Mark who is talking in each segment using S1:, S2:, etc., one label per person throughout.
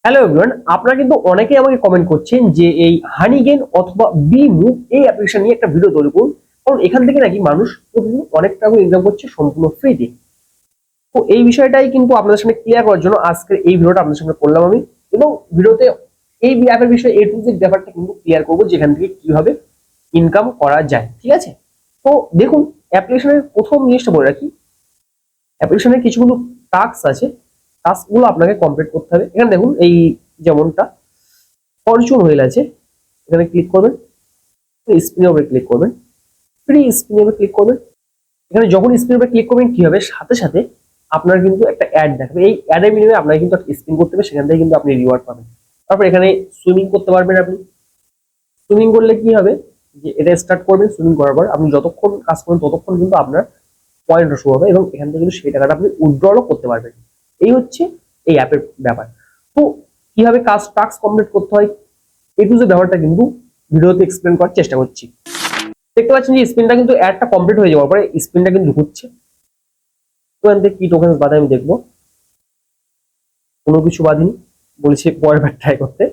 S1: Hello everyone, আপনারা কিন্তু অনেকেই আমাকে কমেন্ট করছেন যে এই হানিগেন অথবা বি মুভ এই অ্যাপ্লিকেশন নিয়ে একটা ভিডিও তৈরি করুন, কারণ এখান থেকে নাকি মানুষ প্রতিদিন অনেক টাকা ইনকাম করছে সম্পূর্ণ ফ্রিতে। তো এই বিষয়টাই কিন্তু আপনাদের সামনে ক্লিয়ার করার জন্য আজকের এই ভিডিওটা আপনাদের সামনে করলাম আমি। এবং ভিডিওতে এই অ্যাপের বিষয়ে এ টু জেড ব্যাপারটা কিন্তু ক্লিয়ার করবো, যেখান থেকে কিভাবে ইনকাম করা যায়। ঠিক আছে, তো দেখুন, অ্যাপ্লিকেশনের প্রথম জিনিসটা বলে রাখি, অ্যাপ্লিকেশনের কিছুগুলো টাস্ক আছে, টাস্কগুলো আপনাকে কমপ্লিট করতে হবে। এখানে দেখুন, এই যেমনটা ফরচুন হুইল আছে, এখানে ক্লিক করবেন, স্পিনের উপরে ক্লিক করবেন, ফ্রি স্পিনের উপরে ক্লিক করবেন। এখানে যখন স্পিনের উপরে ক্লিক করবেন কি হবে, সাথে সাথে আপনার কিন্তু একটা অ্যাড দেখাবে। এই অ্যাডের বিনিময়ে আপনাকে কিন্তু স্পিন করতে হবে, সেখান থেকে কিন্তু আপনি রিওয়ার্ড পাবেন। তারপর এখানে সুইমিং করতে পারবেন আপনি। সুইমিং করলে কি হবে, যে এটা স্টার্ট করবেন, সুইমিং করার পর আপনি যতক্ষণ কাজ করবেন ততক্ষণ কিন্তু আপনার পয়েন্ট শো হবে, এবং এখান থেকে কিন্তু সেই টাকাটা আপনি উইথড্রলও করতে পারবেন। এই হচ্ছে এই অ্যাপের ব্যাপার। তো কিভাবে কাজ টাস্ক কমপ্লিট করতে হয়, এই টু যে ব্যাপারটা কিন্তু ভিডিওতে এক্সপ্লেন করার চেষ্টা করছি। দেখতে পাচ্ছেন যে স্পিনটা কিন্তু অ্যাডটা কমপ্লিট হয়ে যাওয়ার পরে স্পিনটা কিন্তু হচ্ছে। তো এখান থেকে কি টোকেন বাদে আমি দেখবো, কোনো কিছু বাদিনি, বলছি পরের বার ট্রাই করতে।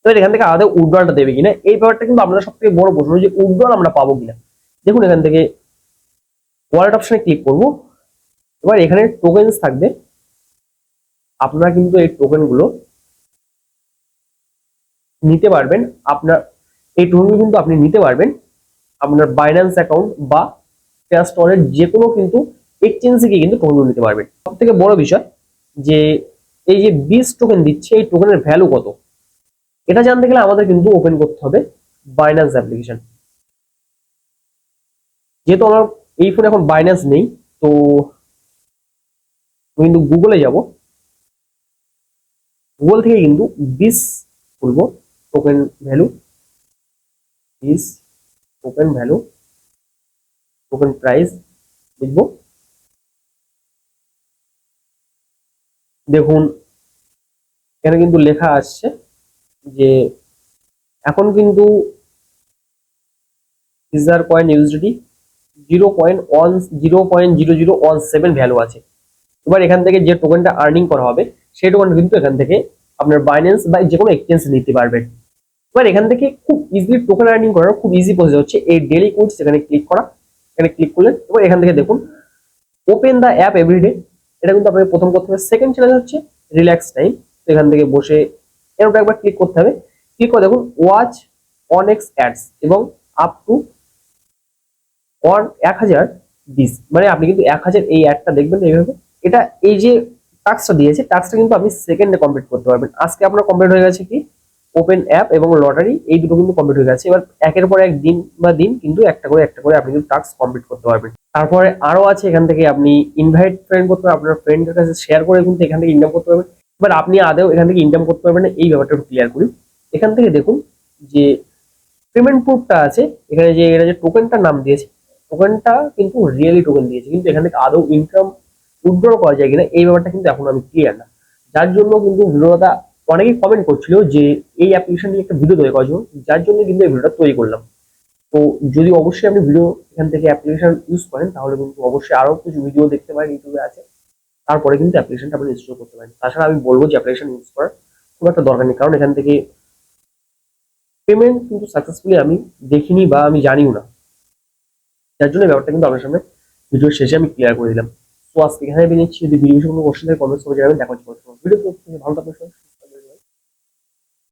S1: এবার এখান থেকে আলাদা উইথড্রলটা দেবে কিনা, এই ব্যাপারটা কিন্তু আপনাদের সব থেকে বড় প্রশ্ন, যে উইথড্রল আমরা পাবো কিনা। দেখুন, এখান থেকে ওয়ালেট অপশনে ক্লিক করব। এবার এখানে টোকেনস থাকবে, আপনারা কিন্তু এই টোকেনগুলো নিতে পারবেন। আপনার এই টোকেনগুলো কিন্তু আপনি নিতে পারবেন আপনার বাইন্যান্স অ্যাকাউন্ট বা প্লে স্টোরের যে কোনো কিন্তু এক্সচেঞ্জ থেকে কিন্তু টোকেনগুলো নিতে পারবেন। সব থেকে বড় বিষয়, যে এই যে 20 টোকেন দিচ্ছে, এই টোকেনের ভ্যালু কত, এটা জানতে গেলে আমাদের কিন্তু ওপেন করতে হবে বাইন্যান্স অ্যাপ্লিকেশন। যেহেতু আমার এই ফোনে এখন বাইন্যান্স নেই, তো আমি কিন্তু গুগলে যাব। গুগল থেকে কিন্তু 20 খুলবো, token value, 20 token value, token price লিখবো। দেখুন, এখানে কিন্তু লেখা আসছে যে এখন কিন্তু সিজার কয়েন ইউএসডি 0.00017 ভ্যালু আছে। এবার এখান থেকে যে টোকেনটা আর্নিং করা হবে, সেই টোকেন কিন্তু এখান থেকে আপনার বাইন্যান্স বা যে কোনো এক্সচেঞ্জ নিতে পারবেন। এবার এখান থেকে খুব ইজিলি টোকেন আর্নিং করার খুব ইজি প্রসেস হচ্ছে এই ডেইলি কোডস, এখানে ক্লিক করা। এখানে ক্লিক করলেন, এবার এখান থেকে দেখুন ওপেন দ্য অ্যাপ এভরিডে, এটা কিন্তু আপনাকে প্রথম করতে হবে। সেকেন্ড চ্যালেঞ্জ হচ্ছে রিল্যাক্স টাইম, এখান থেকে বসে এর উপর একবার ক্লিক করতে হবে। ক্লিক করে দেখুন ওয়াচ অনেক্স অ্যাডস এবং আপ টু 1020, মানে আপনি কিন্তু 1000 এই অ্যাডটা দেখবেন এইভাবে। এটা এই যে টাস্কটা দিয়েছে, টাস্কটা কিন্তু আপনি সেকেন্ডে কমপ্লিট করতে পারবেন। আজকে আপনার কমপ্লিট হয়ে গেছে কি ওপেন অ্যাপ এবং লটারি, এই দুটো কিন্তু কমপ্লিট হয়ে গেছে। এবার একের পর এক দিন বা দিন কিন্তু একটা করে আপনি কিন্তু টাস্ক কমপ্লিট করতে পারবেন। তারপরে আরো আছে, এখান থেকে আপনি ইনভাইট ফ্রেন্ড করতে পারবেন, আপনার ফ্রেন্ডের কাছে শেয়ার করে কিন্তু এখান থেকে ইনকাম করতে পারবেন। এবার আপনি আদৌ এখান থেকে ইনকাম করতে পারবেন না, এই ব্যাপারটা একটু ক্লিয়ার করি। এখান থেকে দেখুন যে পেমেন্ট প্রুফটা আছে, এখানে যে এটা যে টোকেনটার নাম দিয়েছে, টোকেনটা কিন্তু রিয়েলি টোকেন দিয়েছে, কিন্তু এখান থেকে আদৌ ইনকাম উইথড্র করা যায় কিনা এই ব্যাপারটা কিন্তু এখন আমি ক্লিয়ার না। যার জন্য কিন্তু ভিডিওটা অনেকেই কমেন্ট করছিল যে এই অ্যাপ্লিকেশন নিয়ে একটা ভিডিও তৈরি করার জন্য, যার জন্য কিন্তু এই ভিডিওটা তৈরি করলাম। তো যদি অবশ্যই আপনি ভিডিও এখান থেকে অ্যাপ্লিকেশন ইউজ করেন, তাহলে কিন্তু অবশ্যই আরো কিছু ভিডিও দেখতে পারেন, ইউটিউবে আছে, তারপরে কিন্তু অ্যাপ্লিকেশনটা আপনি ইনস্টল করতে পারেন। তাছাড়া আমি বলবো যে অ্যাপ্লিকেশন ইউজ করার খুব একটা দরকার নেই, কারণ এখান থেকে পেমেন্ট কিন্তু সাকসেসফুলি আমি দেখিনি বা আমি জানিও না। যার জন্য ব্যাপারটা কিন্তু আপনার সামনে ভিডিওর শেষে আমি ক্লিয়ার করে দিলাম। তো আজকে এখানে বেরিয়েছি, যদি ভিডিও কোনো কোশ্চেন থাকে কমেন্টস করে জানাবেন। দেখা হচ্ছে ভিডিও ভালো থাকবেন।